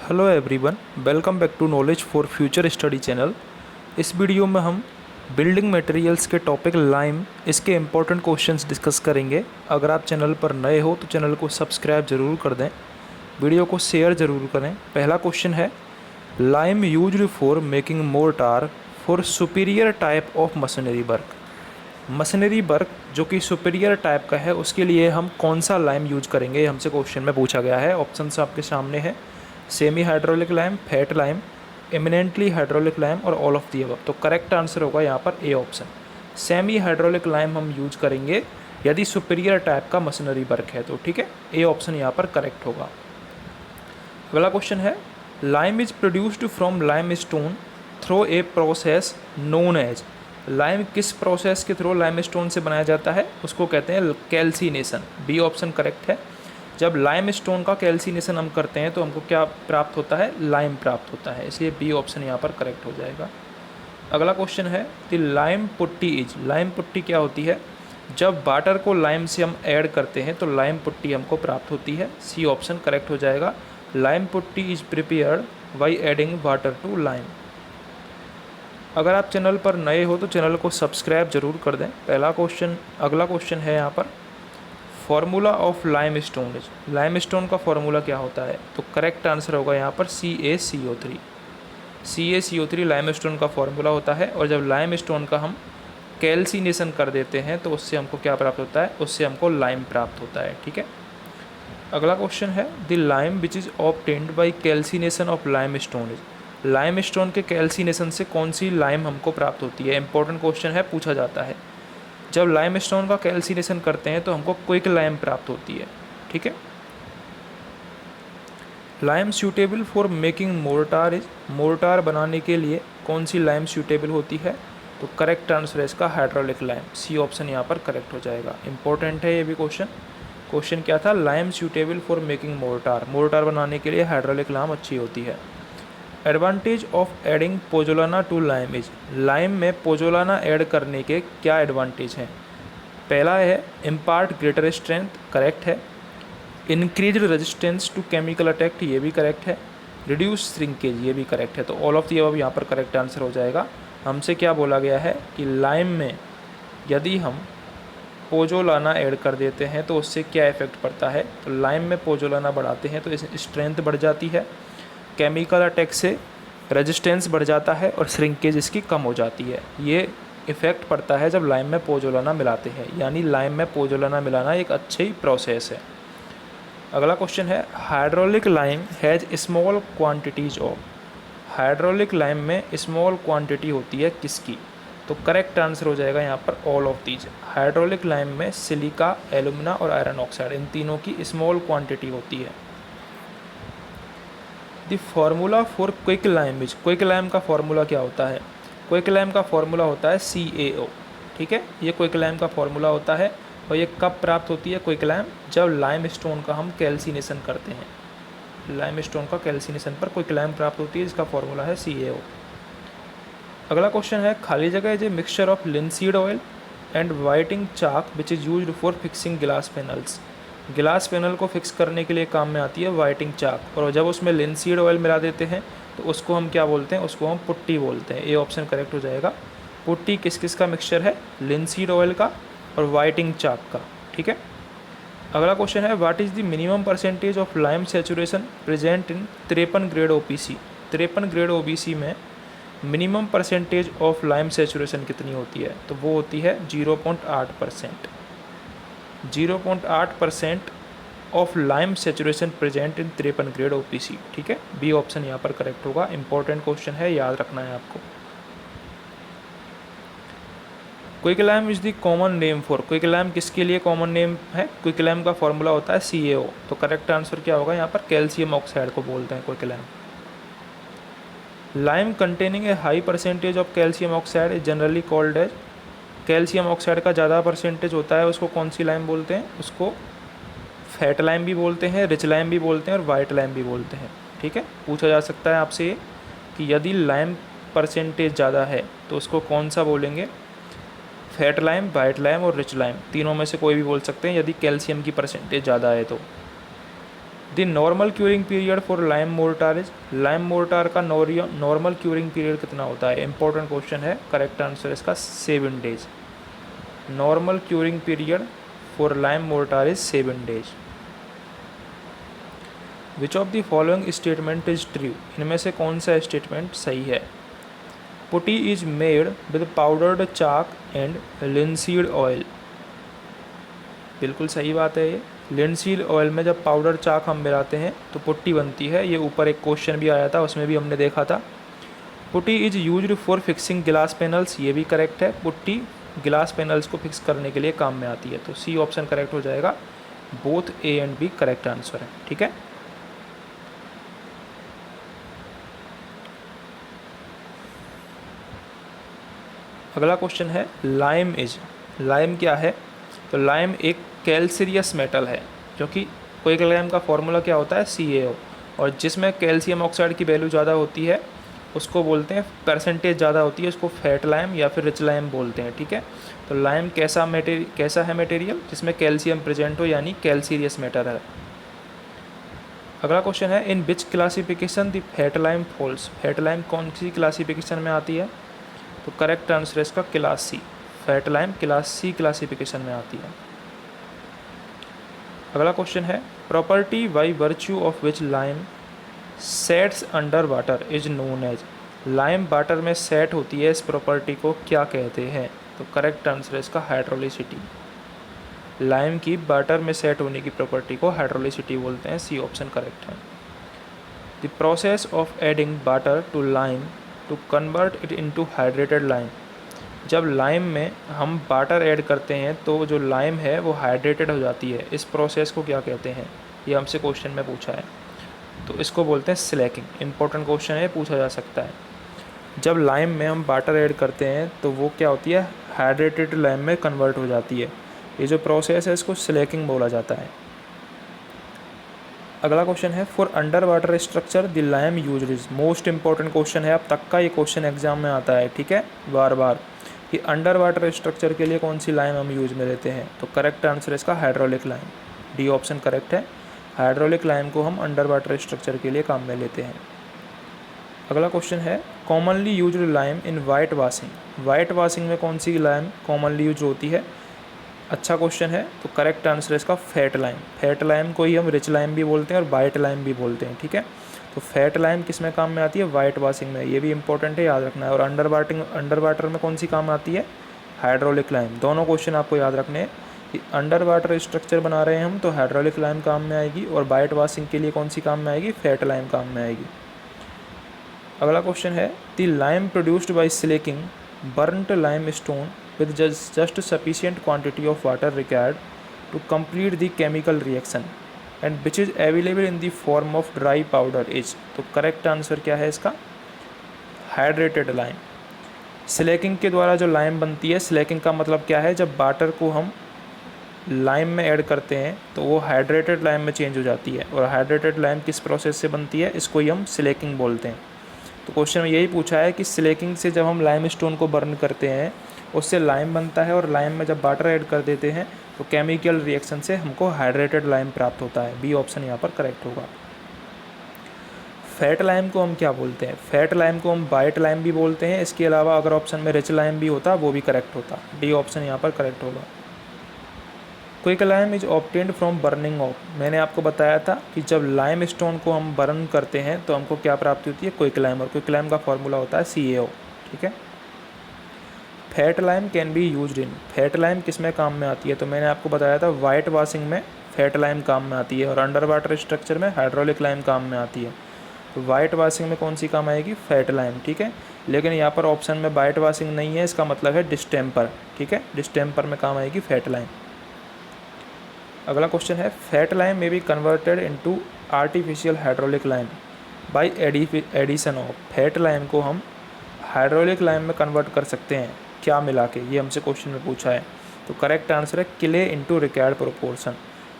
Hello everyone, welcome back to knowledge for future study channel. इस video में हम building materials के topic lime, इसके इम्पोर्टेंट क्वेश्चंस डिस्कस करेंगे। अगर आप चैनल पर नए हो तो चैनल को सब्सक्राइब ज़रूर कर दें, वीडियो को शेयर ज़रूर करें। पहला क्वेश्चन है, lime used for making mortar for superior type of machinery work. Machinery work जो कि सुपीरियर टाइप का है उसके लिए हम कौन सा लाइम यूज करेंगे, ये हमसे क्वेश्चन में पूछा गया है। ऑप्शंस आपके सामने है, semi hydraulic lime, fat lime, eminently hydraulic lime और ऑल ऑफ दी अबव। तो करेक्ट आंसर होगा यहाँ पर A option, semi hydraulic lime हम यूज करेंगे यदि सुपीरियर टाइप का मशीनरी वर्क है तो। ठीक है, ए ऑप्शन यहाँ पर करेक्ट होगा। अगला क्वेश्चन है, lime is produced from limestone through a process known as. Lime किस प्रोसेस के थ्रू लाइम स्टोन से बनाया जाता है, उसको कहते हैं कैल्सिनेशन। बी ऑप्शन करेक्ट है। जब लाइम स्टोन का कैल्सिनेशन हम करते हैं तो हमको क्या प्राप्त होता है, लाइम प्राप्त होता है, इसलिए बी ऑप्शन यहाँ पर करेक्ट हो जाएगा। अगला क्वेश्चन है, the lime putty is. Lime putty क्या होती है, जब वाटर को लाइम से हम ऐड करते हैं तो लाइम पुट्टी हमको प्राप्त होती है। सी ऑप्शन करेक्ट हो जाएगा, lime putty is prepared by adding water to lime. अगर आप चैनल पर नए हो तो चैनल को सब्सक्राइब जरूर कर दें। अगला क्वेश्चन है यहाँ पर, formula of lime stone is. Lime stone का फॉर्मूला क्या होता है, तो करेक्ट आंसर होगा यहाँ पर CaCO3। CaCO3 लाइम स्टोन का फॉर्मूला होता है, और जब लाइम स्टोन का हम कैल्सिनेशन कर देते हैं तो उससे हमको क्या प्राप्त होता है, उससे हमको लाइम प्राप्त होता है। ठीक है, अगला क्वेश्चन है, the lime which is obtained by calcination of lime stone is. Lime stone के कैल्सिनेशन से कौन सी लाइम हमको प्राप्त होती है। इंपॉर्टेंट क्वेश्चन है, पूछा जाता है। जब लाइम स्टोन का कैल्सिनेशन करते हैं तो हमको क्विक लाइम प्राप्त होती है। ठीक है, lime suitable for making mortar is. Mortar बनाने के लिए कौन सी लाइम सूटेबल होती है, तो करेक्ट आंसर है इसका हाइड्रोलिक लाइम। सी ऑप्शन यहाँ पर करेक्ट हो जाएगा। इंपॉर्टेंट है ये भी क्वेश्चन क्या था, lime suitable for making mortar. Mortar बनाने के लिए हाइड्रोलिक लाइम अच्छी होती है। Advantage of adding pozzolana to lime is. Lime में पोजोलाना ऐड करने के क्या एडवांटेज हैं। पहला है, इम्पार्ट ग्रेटर स्ट्रेंथ, करेक्ट है। Increase resistance to chemical attack, ये भी करेक्ट है। रिड्यूस श्रिंकेज, ये भी करेक्ट है। तो ऑल ऑफ दी अबव यहाँ पर करेक्ट आंसर हो जाएगा। हमसे क्या बोला गया है कि लाइम में यदि हम पोजोलाना ऐड कर देते हैं तो उससे क्या इफेक्ट पड़ता है, तो लाइम में पोजोलाना बढ़ाते हैं तो इस स्ट्रेंथ बढ़ जाती है, केमिकल अटैक से रेजिस्टेंस बढ़ जाता है और श्रिंकेज इसकी कम हो जाती है। ये इफेक्ट पड़ता है जब लाइम में पोजोलाना मिलाते हैं, यानी लाइम में पोजोलाना मिलाना एक अच्छी प्रोसेस है। अगला क्वेश्चन है, hydraulic lime has small quantities of. Hydraulic lime में स्मॉल क्वांटिटी होती है किसकी, तो करेक्ट आंसर हो जाएगा यहाँ पर all of these. Hydraulic lime में सिलिका, एलुमिना और आयरन ऑक्साइड, इन तीनों की स्मॉल क्वांटिटी होती है। The formula for quick lime is. Quick lime का फार्मूला क्या होता है, क्विक लाइम का फार्मूला होता है CaO। ठीक है, ये क्विक लाइम का फार्मूला होता है, और ये कब प्राप्त होती है क्विक लाइम, जब लाइम स्टोन का हम कैल्सिनेशन करते हैं। लाइम स्टोन का कैल्सिनेशन पर क्विक लाइम प्राप्त होती है, इसका फार्मूला है CaO। अगला क्वेश्चन है, खाली जगह is a mixture of linseed oil and whiting chalk which is used for fixing glass panels. Glass panel को फिक्स करने के लिए काम में आती है वाइटिंग चाक, और जब उसमें लिनसीड ऑयल मिला देते हैं तो उसको हम क्या बोलते हैं, उसको हम पुट्टी बोलते हैं। ए ऑप्शन करेक्ट हो जाएगा। पुट्टी किस किस का मिक्सचर है, लिनसीड ऑयल का और वाइटिंग चाक का। ठीक है, अगला क्वेश्चन है, what is the minimum percentage of lime saturation present in 53 grade OPC। 53 grade OPC में minimum percentage of lime saturation कितनी होती है, तो वो होती है 0.8%। 0.8% of lime saturation present in 53 grade OPC। ठीक है, बी ऑप्शन यहाँ पर करेक्ट होगा। इंपॉर्टेंट क्वेश्चन है, याद रखना है आपको। Quick lime is the common name for. Quick lime किसके लिए कॉमन नेम है, क्विक लाइम का फॉर्मूला होता है CaO। तो करेक्ट आंसर क्या होगा यहाँ पर, कैल्शियम ऑक्साइड को बोलते हैं quicklime. Lime containing a high percentage of calcium oxide is generally called as. Calcium oxide का ज़्यादा परसेंटेज होता है उसको कौन सी लाइम बोलते हैं, उसको फैट लाइम भी बोलते हैं, रिच लाइम भी बोलते हैं और वाइट लाइम भी बोलते हैं। ठीक है, पूछा जा सकता है आपसे ये कि यदि लाइम परसेंटेज ज़्यादा है तो उसको कौन सा बोलेंगे, फैट लाइम, वाइट लाइम और रिच लाइम, तीनों में से कोई भी बोल सकते हैं यदि कैल्शियम की परसेंटेज ज़्यादा है तो। The normal curing period for lime mortar is, lime mortar का नॉर्मल क्यूरिंग पीरियड कितना होता है? इंपॉर्टेंट क्वेश्चन है। करेक्ट आंसर इसका 7 days. Normal curing period for lime mortar is 7 days. Which of the following statement is true, इनमें से कौन सा स्टेटमेंट सही है? Putty is made with powdered chalk and linseed oil, बिल्कुल सही बात है ये। लिनसीड ऑयल में जब पाउडर चाक हम मिलाते हैं तो पुट्टी बनती है। ये ऊपर एक क्वेश्चन भी आया था, उसमें भी हमने देखा था। Putty is used for fixing glass panels, ये भी करेक्ट है। पुट्टी गिलास पैनल्स को फिक्स करने के लिए काम में आती है। तो सी ऑप्शन करेक्ट हो जाएगा। Both A and B correct answer है, ठीक है। अगला क्वेश्चन है लाइम इज, लाइम क्या है? तो लाइम एक कैल्सियस मेटल है, जो कि क्विकलाइम का फॉर्मूला क्या होता है? CaO, और जिसमें कैल्शियम ऑक्साइड की वैल्यू ज़्यादा होती है उसको बोलते हैं, परसेंटेज ज़्यादा होती है उसको फैट लाइम या फिर रिच लाइम बोलते हैं, ठीक है। तो लाइम कैसा है मटेरियल? जिसमें कैल्शियम प्रेजेंट हो, यानी कैल्सियस मेटल है। अगला क्वेश्चन है in which classification the fat lime falls, fat lime कौन सी क्लासिफिकेशन में आती है? तो करेक्ट आंसर है इसका class C. Fat lime class C classification में आती है। अगला क्वेश्चन है property by virtue of which lime sets under water is known as, lime water में सेट होती है, इस प्रॉपर्टी को क्या कहते हैं? तो करेक्ट आंसर है इसका हाइड्रोलिसिटी। लाइम की वाटर में सेट होने की प्रॉपर्टी को हाइड्रोलिसिटी बोलते हैं। सी ऑप्शन करेक्ट है। The process of adding water to lime to convert it into hydrated lime, जब लाइम में हम वाटर ऐड करते हैं तो जो लाइम है वो हाइड्रेटेड हो जाती है, इस प्रोसेस को क्या कहते हैं? ये हमसे क्वेश्चन में पूछा है। तो इसको बोलते हैं स्लैकिंग। इंपॉर्टेंट क्वेश्चन है, पूछा जा सकता है। जब लाइम में हम वाटर ऐड करते हैं तो वो क्या होती है? हाइड्रेटेड लाइम में कन्वर्ट हो जाती है। ये जो प्रोसेस है इसको स्लैकिंग बोला जाता है। अगला क्वेश्चन है for under water structure the lime used is, most important question है, अब तक का ये क्वेश्चन एग्जाम में आता है, ठीक है, बार बार, कि अंडर वाटर स्ट्रक्चर के लिए कौन सी लाइम हम यूज में लेते हैं? तो करेक्ट आंसर है इसका hydraulic lime. D option correct है। हाइड्रोलिक लाइम को हम अंडर वाटर स्ट्रक्चर के लिए काम में लेते हैं। अगला क्वेश्चन है commonly used lime in white washing, white washing में कौन सी लाइम कॉमनली यूज होती है? अच्छा क्वेश्चन है। तो करेक्ट आंसर है इसका फैट लाइम। फैट लाइम को ही हम रिच लाइम भी बोलते हैं और वाइट लाइम भी बोलते हैं, ठीक है। तो फैट लाइम किस में काम में आती है? वाइट वाशिंग में। ये भी इंपॉर्टेंट है, याद रखना है। और अंडर वाटर में कौन सी काम आती है? Hydraulic lime. दोनों क्वेश्चन आपको याद रखने हैं कि अंडर वाटर स्ट्रक्चर बना रहे हैं हम तो हाइड्रोलिक लाइम काम में आएगी, और वाइट वाशिंग के लिए कौन सी काम में आएगी? फैट लाइम काम में आएगी। अगला क्वेश्चन है the lime produced by slaking burnt lime stone with just sufficient quantity of water required to complete the chemical reaction and which is available in the form of dry powder is, तो correct answer क्या है इसका? Hydrated lime. Slaking के द्वारा जो lime बनती है, Slaking का मतलब क्या है? जब वाटर को हम लाइम में ऐड करते हैं तो वो हाइड्रेटेड लाइम में चेंज हो जाती है, और हाइड्रेटेड लाइम किस प्रोसेस से बनती है? इसको ही हम स्लैकिंग बोलते हैं। तो क्वेश्चन में यही पूछा है कि स्लैकिंग से जब हम लाइम स्टोन को बर्न करते हैं उससे लाइम बनता है, और लाइम में जब वाटर ऐड कर देते हैं तो केमिकल रिएक्शन से हमको हाइड्रेटेड लाइम प्राप्त होता है। बी ऑप्शन यहाँ पर करेक्ट होगा। फैट लाइम को हम क्या बोलते हैं? फैट लाइम को हम वाइट लाइम भी बोलते हैं। इसके अलावा अगर ऑप्शन में रिच लाइम भी होता वो भी करेक्ट होता। डी ऑप्शन यहाँ पर करेक्ट होगा। Quick lime is obtained from burning of, मैंने आपको बताया था कि जब लाइम स्टोन को हम बर्न करते हैं तो हमको क्या प्राप्ति होती है? क्विक लाइम, और क्विक लाइम का फॉर्मूला होता है CaO, ठीक है। Fat lime can be used in, fat lime किस में काम में आती है? तो मैंने आपको बताया था वाइट वाशिंग में फैट लाइम काम में आती है, और अंडर वाटर स्ट्रक्चर में हाइड्रोलिक लाइम काम में आती है। तो वाइट वाशिंग में कौन सी काम आएगी? फैट लाइम, ठीक है। लेकिन यहाँ पर ऑप्शन में वाइट वाशिंग नहीं है, इसका मतलब है डिस्टेम्पर, ठीक है। डिस्टेम्पर में काम आएगी फैट लाइम। अगला क्वेश्चन है fat lime may be converted into artificial hydraulic lime by addition of, fat lime को हम हाइड्रोलिक लाइम में कन्वर्ट कर सकते हैं क्या मिला के? ये हमसे क्वेश्चन में पूछा है। तो करेक्ट आंसर है क्ले इनटू रिक्वायर्ड प्रोपोर्शन।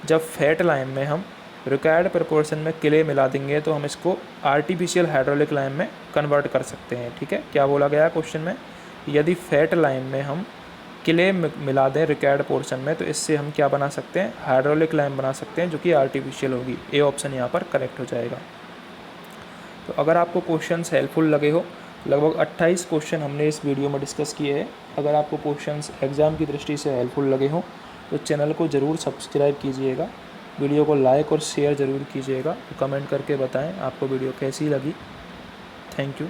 जब फैट लाइम में हम रिक्वायर्ड प्रोपोर्शन में क्ले मिला देंगे तो हम इसको आर्टिफिशियल हाइड्रोलिक लाइम में कन्वर्ट कर सकते हैं, ठीक है। क्या बोला गया क्वेश्चन में? यदि फैट लाइम में हम क्ले मिला दें रिक्वायर्ड पोर्शन में, तो इससे हम क्या बना सकते हैं, हाइड्रोलिक लैम्प बना सकते हैं, जो कि आर्टिफिशियल होगी। ए ऑप्शन यहाँ पर करेक्ट हो जाएगा। तो अगर आपको क्वेश्चंस हेल्पफुल लगे हो, लगभग 28 क्वेश्चन हमने इस वीडियो में डिस्कस किए हैं। अगर आपको क्वेश्चंस एग्ज़ाम की दृष्टि से हेल्पफुल लगे हो तो चैनल को ज़रूर सब्सक्राइब कीजिएगा, वीडियो को लाइक और शेयर ज़रूर कीजिएगा, कमेंट करके बताएं आपको वीडियो कैसी लगी। Thank you.